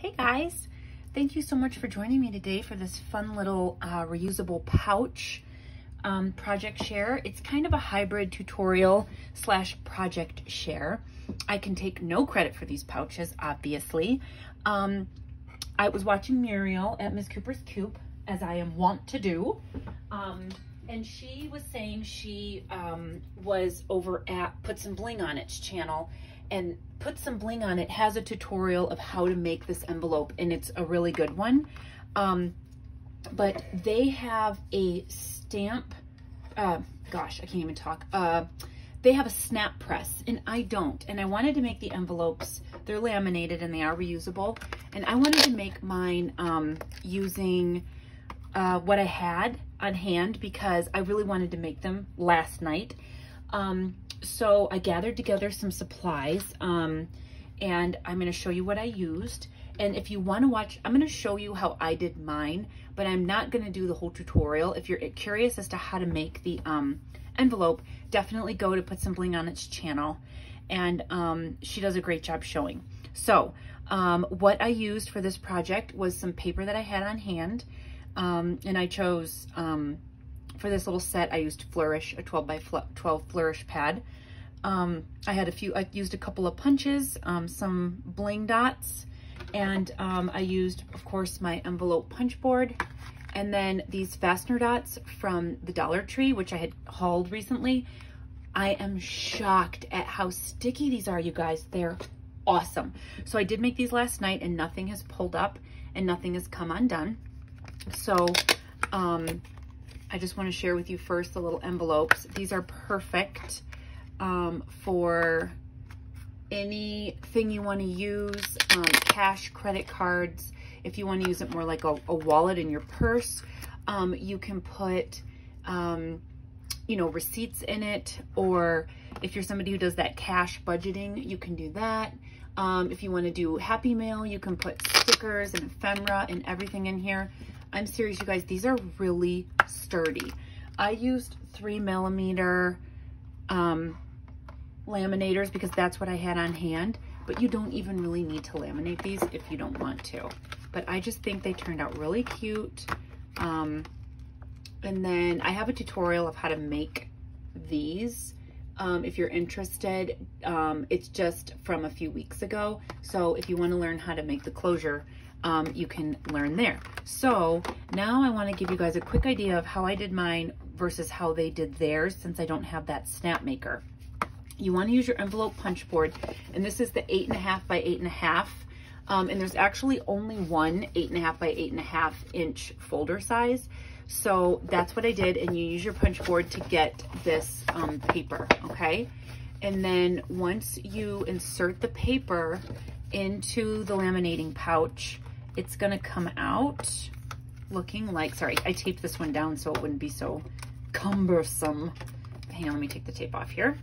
Hey guys, thank you so much for joining me today for this fun little reusable pouch project share. It's kind of a hybrid tutorial / project share. I can take no credit for these pouches, obviously. I was watching Muriel at Miss Cooper's Coop, as I am wont to do, and she was saying she was over at Putsomeblingonit's channel, and Putsomeblingonit has a tutorial of how to make this envelope, and it's a really good one. But they have a stamp, gosh, I can't even talk. They have a snap press, and I don't. And I wanted to make the envelopes, they're laminated and they are reusable. And I wanted to make mine using what I had on hand because I really wanted to make them last night. So I gathered together some supplies, and I'm gonna show you what I used. And if you wanna watch, I'm gonna show you how I did mine, but I'm not gonna do the whole tutorial. If you're curious as to how to make the envelope, definitely go to Putsomeblingonit's channel, and she does a great job showing. So what I used for this project was some paper that I had on hand, and I chose, for this little set, I used Flourish, a 12 by 12 Flourish pad. I used a couple of punches, some bling dots, and I used, of course, my envelope punch board, and then these fastener dots from the Dollar Tree, which I had hauled recently. I am shocked at how sticky these are, you guys. They're awesome. So I did make these last night, and nothing has pulled up and nothing has come undone. So I just want to share with you first the little envelopes. These are perfect for anything you want to use, cash, credit cards. If you want to use it more like a wallet in your purse, you can put, you know, receipts in it, or if you're somebody who does that cash budgeting, you can do that. If you want to do Happy Mail, you can put stickers and ephemera and everything in here. I'm serious, you guys, these are really sturdy. I used 3mm laminators because that's what I had on hand, but you don't even really need to laminate these if you don't want to. But I just think they turned out really cute. And then I have a tutorial of how to make these. If you're interested, it's just from a few weeks ago. So if you want to learn how to make the closure, you can learn there. So now I want to give you guys a quick idea of how I did mine versus how they did theirs, since I don't have that snap maker. You want to use your envelope punch board, and this is the 8.5 by 8.5, and there's actually only one 8.5 by 8.5 inch folder size. So that's what I did, and you use your punch board to get this paper, okay? And then once you insert the paper into the laminating pouch, it's gonna come out looking like, sorry, I taped this one down so it wouldn't be so cumbersome. Hang on, let me take the tape off here.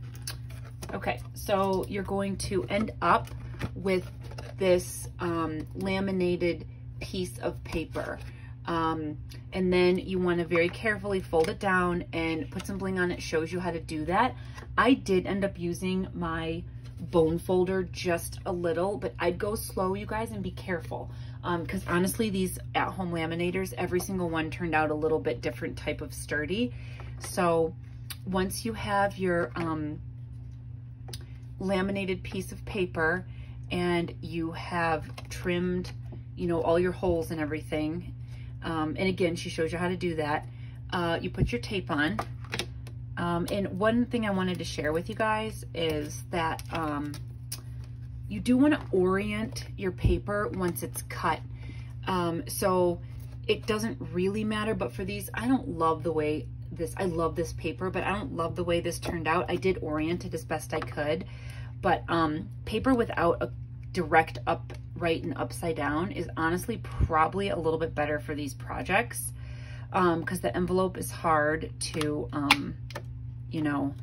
Okay, so you're going to end up with this laminated piece of paper. And then you want to very carefully fold it down, and Putsomeblingonit shows you how to do that. I did end up using my bone folder just a little, but I'd go slow, you guys, and be careful. Because honestly, these at-home laminators, every single one turned out a little bit different type of sturdy. So once you have your laminated piece of paper and you have trimmed, you know, all your holes and everything, and again, she shows you how to do that, you put your tape on. And one thing I wanted to share with you guys is that you do want to orient your paper once it's cut. So it doesn't really matter, but for these, I don't love the way this, I love this paper, but I don't love the way this turned out. I did orient it as best I could, but paper without a direct upright and upside down is honestly probably a little bit better for these projects, because the envelope is hard to, you know,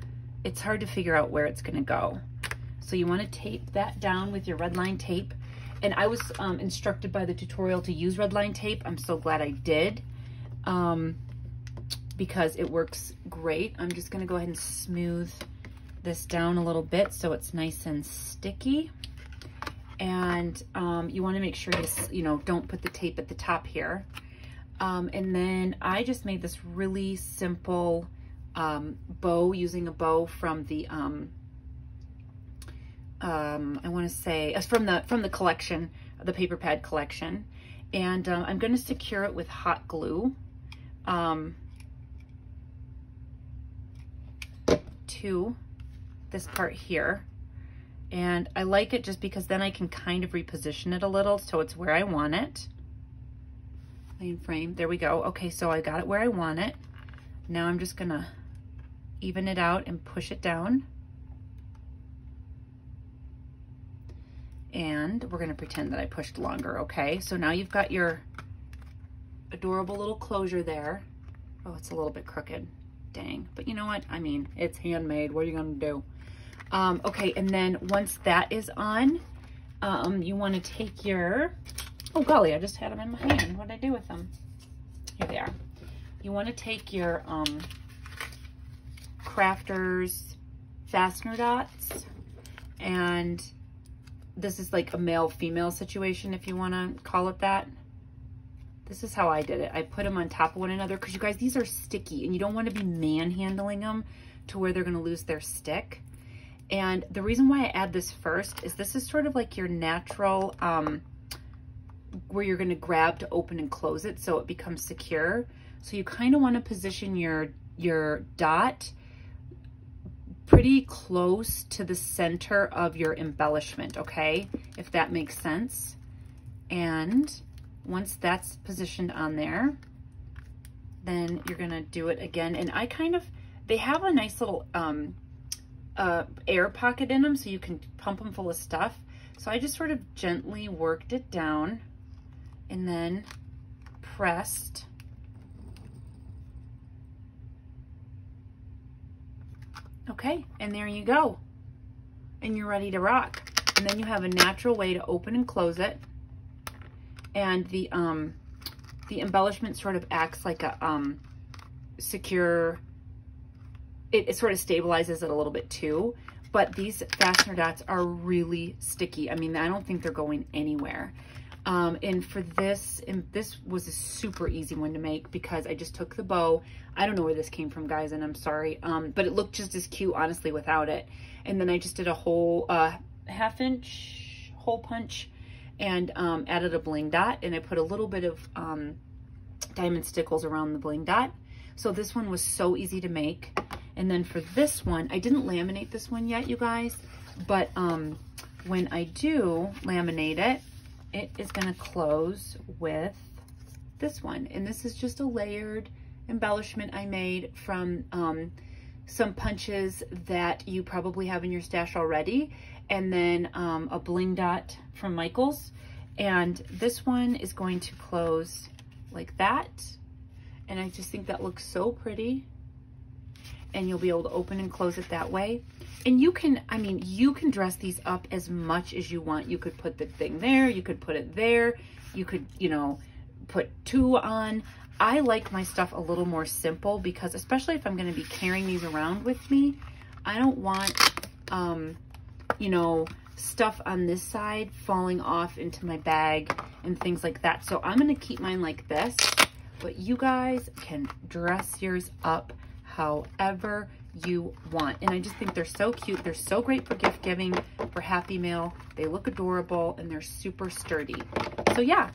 it's hard to figure out where it's gonna go. So you want to tape that down with your red line tape. And I was instructed by the tutorial to use red line tape. I'm so glad I did, because it works great. I'm just gonna go ahead and smooth this down a little bit so it's nice and sticky. And you want to make sure you know, don't put the tape at the top here. And then I just made this really simple bow, using a bow from the I want to say from the collection, the paper pad collection. And I'm going to secure it with hot glue to this part here. And I like it just because then I can kind of reposition it a little so it's where I want it. Plain frame, there we go. Okay, so I got it where I want it. Now I'm just gonna even it out and push it down. And we're gonna pretend that I pushed longer, okay? So now you've got your adorable little closure there. Oh, it's a little bit crooked, dang. But you know what? I mean, it's handmade, what are you gonna do? Okay, and then once that is on, you wanna take your, oh golly, I just had them in my hand. What did I do with them? Here they are. You wanna take your Crafters fastener dots, and this is like a male-female situation, if you wanna call it that. This is how I did it. I put them on top of one another because you guys, these are sticky and you don't want to be manhandling them to where they're going to lose their stick. And the reason why I add this first is this is sort of like your natural, where you're going to grab to open and close it so it becomes secure. So you kind of want to position your dot pretty close to the center of your embellishment, okay? If that makes sense. And once that's positioned on there, then you're gonna do it again. And I kind of, they have a nice little air pocket in them so you can pump them full of stuff. So I just sort of gently worked it down and then pressed. Okay, and there you go. And you're ready to rock. And then you have a natural way to open and close it. And the embellishment sort of acts like a secure, it sort of stabilizes it a little bit too. But these fastener dots are really sticky. I mean, I don't think they're going anywhere. And for this, and this was a super easy one to make because I just took the bow. I don't know where this came from, guys, and I'm sorry. But it looked just as cute, honestly, without it. And then I just did a whole 1/2" hole punch and added a bling dot, and I put a little bit of diamond stickles around the bling dot. So this one was so easy to make. And then for this one, I didn't laminate this one yet, you guys, but when I do laminate it, it is gonna close with this one. And this is just a layered embellishment I made from some punches that you probably have in your stash already, and then a bling dot from Michael's. And this one is going to close like that. And I just think that looks so pretty. And you'll be able to open and close it that way. And you can, I mean, you can dress these up as much as you want. You could put the thing there, you could put it there, you could, you know, put two on. I like my stuff a little more simple because, especially if I'm going to be carrying these around with me, I don't want, you know, stuff on this side falling off into my bag and things like that. So I'm going to keep mine like this, but you guys can dress yours up however you want. And I just think they're so cute. They're so great for gift giving, for Happy Mail. They look adorable and they're super sturdy. So yeah,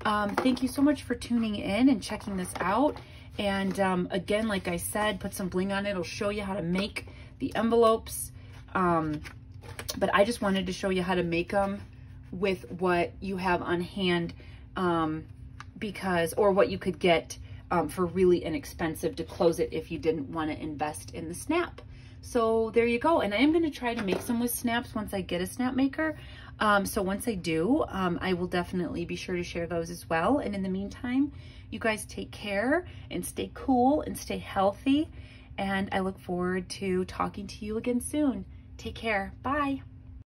thank you so much for tuning in and checking this out. And again, like I said, put some bling on it. It'll show you how to make the envelopes. But I just wanted to show you how to make them with what you have on hand, because, or what you could get for really inexpensive to close it if you didn't want to invest in the snap. So there you go. And I am going to try to make some with snaps once I get a snap maker. So once I do, I will definitely be sure to share those as well. And in the meantime, you guys take care and stay cool and stay healthy. And I look forward to talking to you again soon. Take care. Bye.